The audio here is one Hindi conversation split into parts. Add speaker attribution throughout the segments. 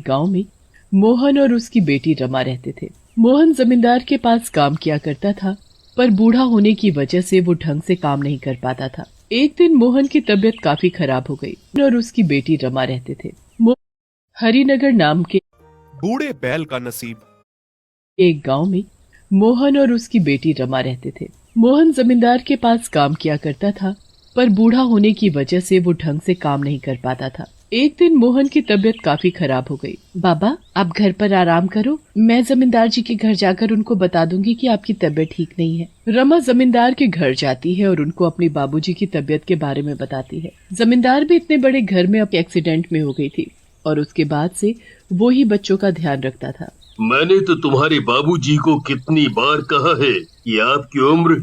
Speaker 1: गांव में मोहन और उसकी बेटी रमा रहते थे। मोहन जमींदार के पास काम किया करता था, पर बूढ़ा होने की वजह से वो ढंग से काम नहीं कर पाता था। एक दिन मोहन की तबीयत काफी खराब हो गई और उसकी बेटी रमा रहते थे। हरिनगर नाम के
Speaker 2: बूढ़े बैल का नसीब।
Speaker 1: एक गांव में मोहन और उसकी बेटी रमा रहते थे। मोहन जमींदार के पास काम किया करता था, पर बूढ़ा होने की वजह से वो ढंग से काम नहीं कर पाता था। एक दिन मोहन की तबीयत काफी खराब हो गई। बाबा, आप घर पर आराम करो, मैं जमींदार जी के घर जाकर उनको बता दूंगी कि आपकी तबीयत ठीक नहीं है। रमा जमींदार के घर जाती है और उनको अपने बाबूजी की तबीयत के बारे में बताती है। जमींदार भी इतने बड़े घर में अब एक्सीडेंट में हो गई थी और उसके बाद से वो ही बच्चों का ध्यान रखता था।
Speaker 3: मैंने तो तुम्हारे बाबूजी को कितनी बार कहा है कि आपकी उम्र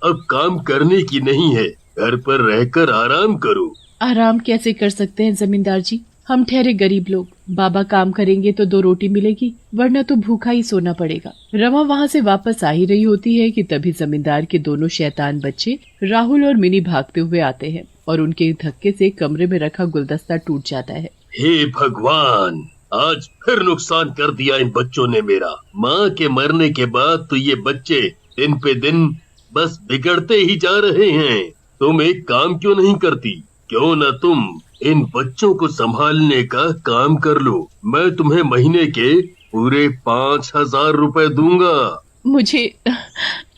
Speaker 3: अब काम करने की नहीं है, घर पर रहकर आराम करो।
Speaker 1: आराम कैसे कर सकते हैं जमींदार जी, हम ठहरे गरीब लोग। बाबा काम करेंगे तो 2 रोटी मिलेगी, वरना तो भूखा ही सोना पड़ेगा। रमा वहाँ से वापस आ ही रही होती है कि तभी जमींदार के दोनों शैतान बच्चे राहुल और मिनी भागते हुए आते हैं और उनके धक्के से कमरे में रखा गुलदस्ता टूट जाता है।
Speaker 3: हे भगवान, आज फिर नुकसान कर दिया इन बच्चों ने मेरा। माँ के मरने के बाद तो ये बच्चे दिन पे दिन बस बिगड़ते ही जा रहे हैं। तुम एक काम क्यों नहीं करती? क्यों न तुम इन बच्चों को संभालने का काम कर लो। मैं तुम्हें महीने के पूरे 5,000 रुपए दूंगा।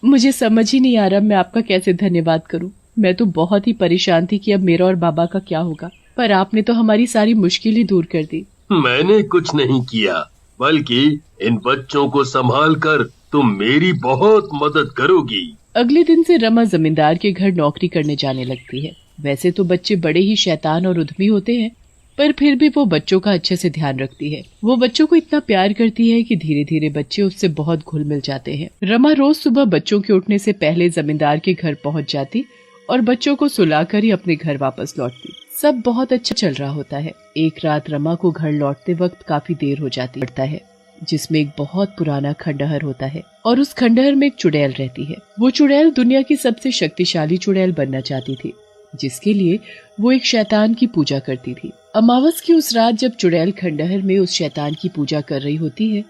Speaker 1: मुझे समझ ही नहीं आ रहा मैं आपका कैसे धन्यवाद करूं। मैं तो बहुत ही परेशान थी कि अब मेरा और बाबा का क्या होगा, पर आपने तो हमारी सारी मुश्किल ही दूर कर दी।
Speaker 3: मैंने कुछ नहीं किया, बल्कि इन बच्चों को संभाल कर तुम मेरी बहुत मदद करोगी।
Speaker 1: अगले दिन से रमा जमींदार के घर नौकरी करने जाने लगती है। वैसे तो बच्चे बड़े ही शैतान और उद्यमी होते हैं, पर फिर भी वो बच्चों का अच्छे से ध्यान रखती है। वो बच्चों को इतना प्यार करती है कि धीरे धीरे बच्चे उससे बहुत घुल मिल जाते हैं। रमा रोज सुबह बच्चों के उठने से पहले जमींदार के घर पहुंच जाती और बच्चों को सुलाकर ही अपने घर वापस लौटती। सब बहुत अच्छा चल रहा होता है। एक रात रमा को घर लौटते वक्त काफी देर हो जाती है, जिसमें एक बहुत पुराना खंडहर होता है और उस खंडहर में एक चुड़ैल रहती है। वो चुड़ैल दुनिया की सबसे शक्तिशाली चुड़ैल बनना चाहती थी, जिसके लिए वो एक शैतान की पूजा करती थी। अमावस की उस रात जब चुड़ैल खंडहर में उस शैतान की पूजा कर रही होती है,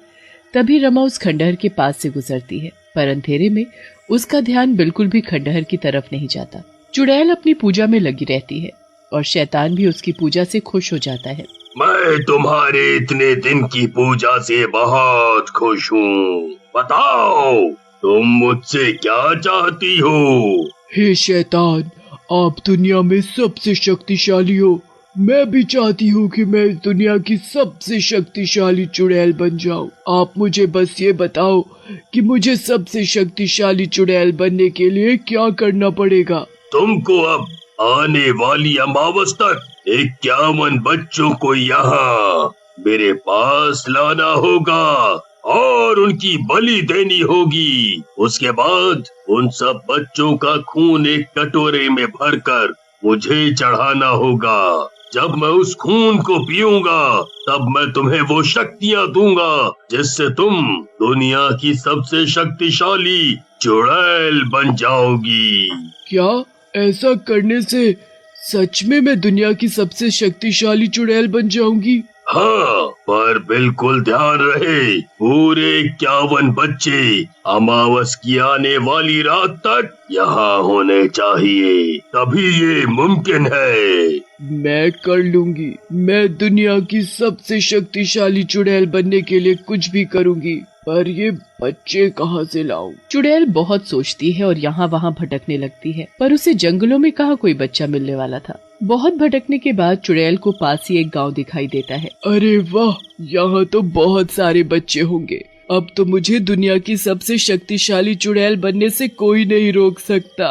Speaker 1: तभी रमा उस खंडहर के पास से गुजरती है, पर अंधेरे में उसका ध्यान बिल्कुल भी खंडहर की तरफ नहीं जाता। चुड़ैल अपनी पूजा में लगी रहती है और शैतान भी उसकी पूजा से खुश हो जाता है।
Speaker 3: मैं तुम्हारे इतने दिन की पूजा से बहुत खुश हूँ। बताओ, तुम मुझसे क्या चाहती हो?
Speaker 4: हे शैतान, आप दुनिया में सबसे शक्तिशाली हो। मैं भी चाहती हूँ कि मैं इस दुनिया की सबसे शक्तिशाली चुड़ैल बन जाऊँ। आप मुझे बस ये बताओ कि मुझे सबसे शक्तिशाली चुड़ैल बनने के लिए क्या करना पड़ेगा?
Speaker 3: तुमको अब आने वाली अमावस तक 51 बच्चों को यहाँ मेरे पास लाना होगा और उनकी बलि देनी होगी। उसके बाद उन सब बच्चों का खून एक कटोरे में भरकर मुझे चढ़ाना होगा। जब मैं उस खून को पीऊंगा, तब मैं तुम्हें वो शक्तियाँ दूंगा जिससे तुम दुनिया की सबसे शक्तिशाली चुड़ैल बन जाओगी।
Speaker 4: क्या ऐसा करने से सच में मैं दुनिया की सबसे शक्तिशाली चुड़ैल बन जाऊंगी?
Speaker 3: हाँ, पर बिल्कुल ध्यान रहे, पूरे 51 बच्चे अमावस की आने वाली रात तक यहाँ होने चाहिए, तभी ये मुमकिन है।
Speaker 4: मैं कर लूंगी। मैं दुनिया की सबसे शक्तिशाली चुड़ैल बनने के लिए कुछ भी करूंगी, पर ये बच्चे कहाँ से लाऊं?
Speaker 1: चुड़ैल बहुत सोचती है और यहाँ वहाँ भटकने लगती है, पर उसे जंगलों में कहाँ कोई बच्चा मिलने वाला था। बहुत भटकने के बाद चुड़ैल को पास ही एक गांव दिखाई देता है।
Speaker 4: अरे वाह, यहाँ तो बहुत सारे बच्चे होंगे। अब तो मुझे दुनिया की सबसे शक्तिशाली चुड़ैल बनने से कोई नहीं रोक सकता।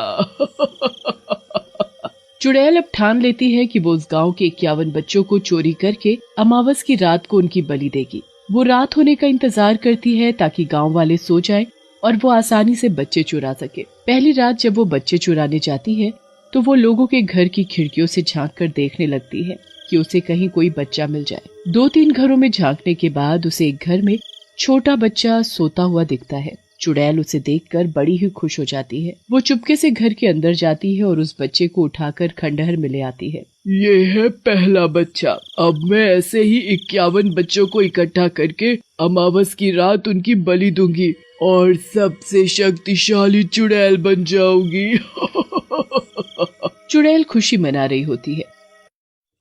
Speaker 1: चुड़ैल अब ठान लेती है कि वो उस गांव के 51 बच्चों को चोरी करके अमावस की रात को उनकी बलि देगी। वो रात होने का इंतजार करती है ताकि गांव वाले सो जाएं और वो आसानी से बच्चे चुरा सके। पहली रात जब वो बच्चे चुराने जाती है तो वो लोगों के घर की खिड़कियों से झांक कर देखने लगती है कि उसे कहीं कोई बच्चा मिल जाए। 2-3 घरों में झांकने के बाद उसे एक घर में छोटा बच्चा सोता हुआ दिखता है। चुड़ैल उसे देखकर बड़ी ही खुश हो जाती है। वो चुपके से घर के अंदर जाती है और उस बच्चे को उठाकर खंडहर में ले आती है।
Speaker 4: ये है पहला बच्चा। अब मैं ऐसे ही 51 बच्चों को इकट्ठा करके अमावस की रात उनकी बलि दूंगी और सबसे शक्तिशाली चुड़ैल बन जाऊंगी।
Speaker 1: चुड़ैल खुशी मना रही होती है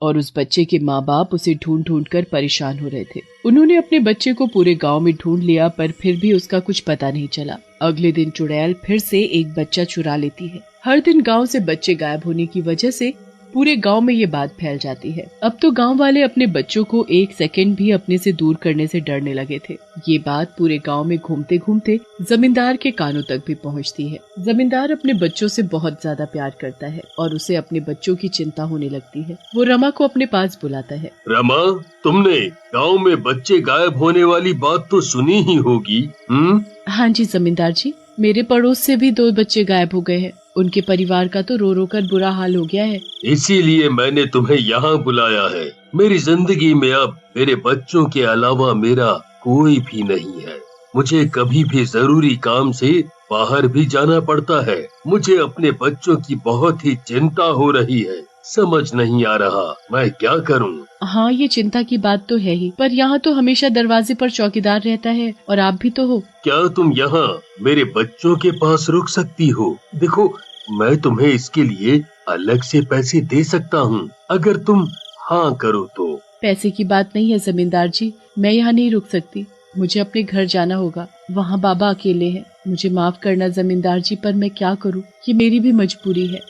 Speaker 1: और उस बच्चे के माँ बाप उसे ढूंढ ढूंढ कर परेशान हो रहे थे। उन्होंने अपने बच्चे को पूरे गांव में ढूंढ लिया पर फिर भी उसका कुछ पता नहीं चला। अगले दिन चुड़ैल फिर से एक बच्चा चुरा लेती है। हर दिन गांव से बच्चे गायब होने की वजह से पूरे गांव में ये बात फैल जाती है। अब तो गांव वाले अपने बच्चों को एक सेकंड भी अपने से दूर करने से डरने लगे थे। ये बात पूरे गांव में घूमते घूमते जमींदार के कानों तक भी पहुंचती है। जमींदार अपने बच्चों से बहुत ज्यादा प्यार करता है और उसे अपने बच्चों की चिंता होने लगती है। वो रमा को अपने पास बुलाता है।
Speaker 3: रमा, तुमने गांव में बच्चे गायब होने वाली बात तो सुनी ही होगी।
Speaker 1: हाँ जी जमींदार जी, मेरे पड़ोस से भी 2 बच्चे गायब हो गए हैं। उनके परिवार का तो रो रो कर बुरा हाल हो गया है।
Speaker 3: इसीलिए मैंने तुम्हें यहाँ बुलाया है। मेरी जिंदगी में अब मेरे बच्चों के अलावा मेरा कोई भी नहीं है। मुझे कभी भी जरूरी काम से बाहर भी जाना पड़ता है। मुझे अपने बच्चों की बहुत ही चिंता हो रही है। समझ नहीं आ रहा मैं क्या करूं।
Speaker 1: हाँ, ये चिंता की बात तो है ही, पर यहाँ तो हमेशा दरवाजे पर चौकीदार रहता है और आप भी तो हो।
Speaker 3: क्या तुम यहाँ मेरे बच्चों के पास रुक सकती हो? देखो, मैं तुम्हें इसके लिए अलग से पैसे दे सकता हूँ, अगर तुम हाँ करो तो।
Speaker 1: पैसे की बात नहीं है जमींदार जी, मैं यहाँ नहीं रुक सकती। मुझे अपने घर जाना होगा। वहाँ बाबा अकेले हैं। मुझे माफ करना जमींदार जी, पर मैं क्या करूँ, ये मेरी भी मजबूरी है।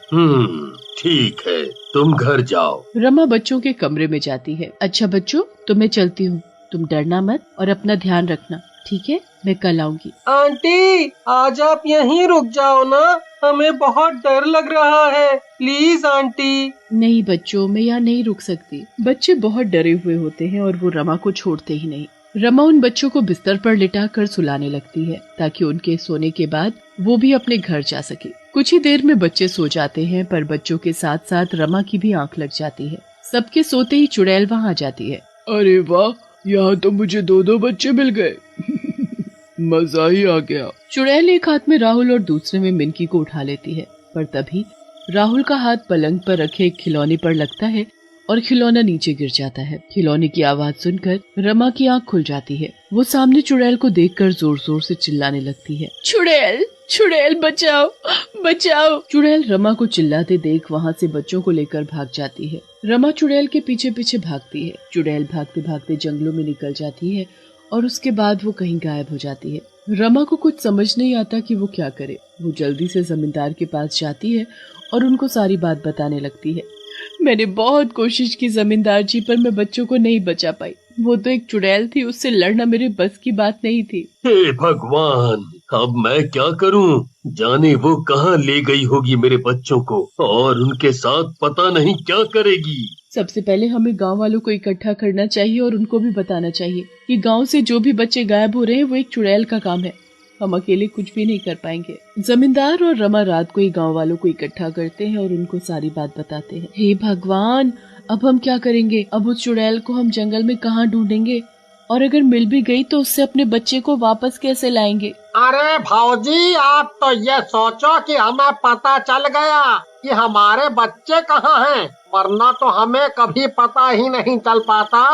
Speaker 3: ठीक है, तुम घर जाओ।
Speaker 1: रमा बच्चों के कमरे में जाती है। अच्छा बच्चों, तो मैं चलती हूँ। तुम डरना मत और अपना ध्यान रखना, ठीक है? मैं कल आऊंगी।
Speaker 5: आंटी, आज आप यहीं रुक जाओ ना, हमें बहुत डर लग रहा है। Please aunty.
Speaker 1: नहीं बच्चों, मैं यहाँ नहीं रुक सकती। बच्चे बहुत डरे हुए होते हैं और वो रमा को छोड़ते ही नहीं। रमा उन बच्चों को बिस्तर पर लिटा कर सुलाने लगती है ताकि उनके सोने के बाद वो भी अपने घर जा सके। कुछ ही देर में बच्चे सो जाते हैं, पर बच्चों के साथ साथ रमा की भी आंख लग जाती है। सबके सोते ही चुड़ैल वहाँ आ जाती है।
Speaker 4: अरे वाह, यहाँ तो मुझे 2 बच्चे मिल गए। मजा ही आ गया।
Speaker 1: चुड़ैल एक हाथ में राहुल और दूसरे में मिनकी को उठा लेती है, पर तभी राहुल का हाथ पलंग पर रखे एक खिलौने पर लगता है और खिलौना नीचे गिर जाता है। खिलौने की आवाज सुनकर रमा की आंख खुल जाती है। वो सामने चुड़ैल को देखकर जोर जोर से चिल्लाने लगती है, चुड़ैल, चुड़ैल बचाओ, बचाओ। चुड़ैल रमा को चिल्लाते देख वहाँ से बच्चों को लेकर भाग जाती है। रमा चुड़ैल के पीछे पीछे भागती है। चुड़ैल भागते भागते जंगलों में निकल जाती है और उसके बाद वो कहीं गायब हो जाती है। रमा को कुछ समझ नहीं आता कि वो क्या करे। वो जल्दी से जमींदार के पास जाती है और उनको सारी बात बताने लगती है। मैंने बहुत कोशिश की जमींदार जी, पर मैं बच्चों को नहीं बचा पाई। वो तो एक चुड़ैल थी, उससे लड़ना मेरे बस की बात नहीं थी।
Speaker 3: हे भगवान, अब मैं क्या करूं? जाने वो कहाँ ले गई होगी मेरे बच्चों को, और उनके साथ पता नहीं क्या करेगी।
Speaker 1: सबसे पहले हमें गांव वालों को इकट्ठा करना चाहिए और उनको भी बताना चाहिए कि गांव से जो भी बच्चे गायब हो रहे हैं वो एक चुड़ैल का काम है। हम अकेले कुछ भी नहीं कर पाएंगे। जमींदार और रमा रात को ही गांव वालों को इकट्ठा करते हैं और उनको सारी बात बताते हैं। हे भगवान, अब हम क्या करेंगे? अब उस चुड़ैल को हम जंगल में कहाँ ढूंढेंगे? और अगर मिल भी गई तो उससे अपने बच्चे को वापस कैसे लाएंगे?
Speaker 5: अरे भाऊजी, आप तो ये सोचो कि हमें पता चल गया कि हमारे बच्चे कहाँ हैं, वरना तो हमें कभी पता ही नहीं चल पाता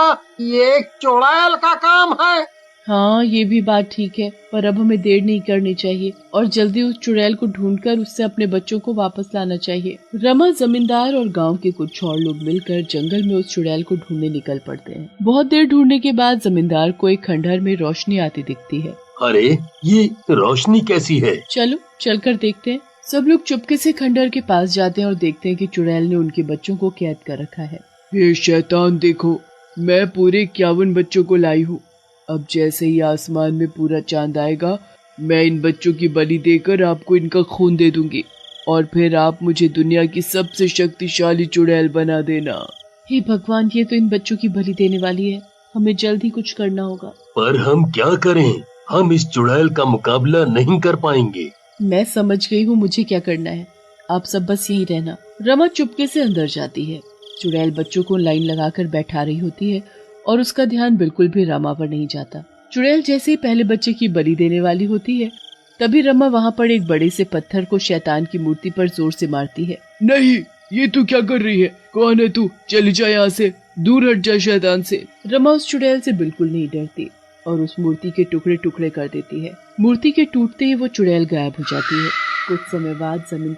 Speaker 5: ये एक चुड़ैल का काम है।
Speaker 1: हाँ, ये भी बात ठीक है, पर अब हमें देर नहीं करनी चाहिए और जल्दी उस चुड़ैल को ढूंढकर उससे अपने बच्चों को वापस लाना चाहिए। रमा, जमींदार और गांव के कुछ और लोग मिलकर जंगल में उस चुड़ैल को ढूंढने निकल पड़ते हैं। बहुत देर ढूंढने के बाद जमींदार को एक खंडहर में रोशनी आती दिखती है।
Speaker 3: अरे, ये रोशनी कैसी है?
Speaker 1: चलो चलकर देखते हैं। सब लोग चुपके से खंडहर के पास जाते हैं और देखते हैं कि चुड़ैल ने उनके बच्चों को कैद कर रखा है।
Speaker 4: ये शैतान देखो, मैं पूरे 51 बच्चों को लाई हूँ। अब जैसे ही आसमान में पूरा चांद आएगा, मैं इन बच्चों की बलि देकर आपको इनका खून दे दूंगी और फिर आप मुझे दुनिया की सबसे शक्तिशाली चुड़ैल बना देना।
Speaker 1: हे भगवान, ये तो इन बच्चों की बलि देने वाली है। हमें जल्द ही कुछ करना होगा।
Speaker 3: पर हम क्या करें? हम इस चुड़ैल का मुकाबला नहीं कर पाएंगे।
Speaker 1: मैं समझ गई हूँ मुझे क्या करना है। आप सब बस यहीं रहना। रमा चुपके से अंदर जाती है। चुड़ैल बच्चों को लाइन लगाकर बैठा रही होती है और उसका ध्यान बिल्कुल भी रमा पर नहीं जाता। चुड़ैल जैसे ही पहले बच्चे की बलि देने वाली होती है, तभी रमा वहाँ पर एक बड़े से पत्थर को शैतान की मूर्ति पर जोर से मारती है।
Speaker 4: नहीं, ये तू क्या कर रही है? कौन है तू? चली जा यहाँ से, दूर हट जा शैतान से।
Speaker 1: रमा उस चुड़ैल से बिल्कुल नहीं डरती और उस मूर्ति के टुकड़े टुकड़े कर देती है। मूर्ति के टूटते ही वो चुड़ैल गायब हो जाती है। कुछ समय बाद जमीन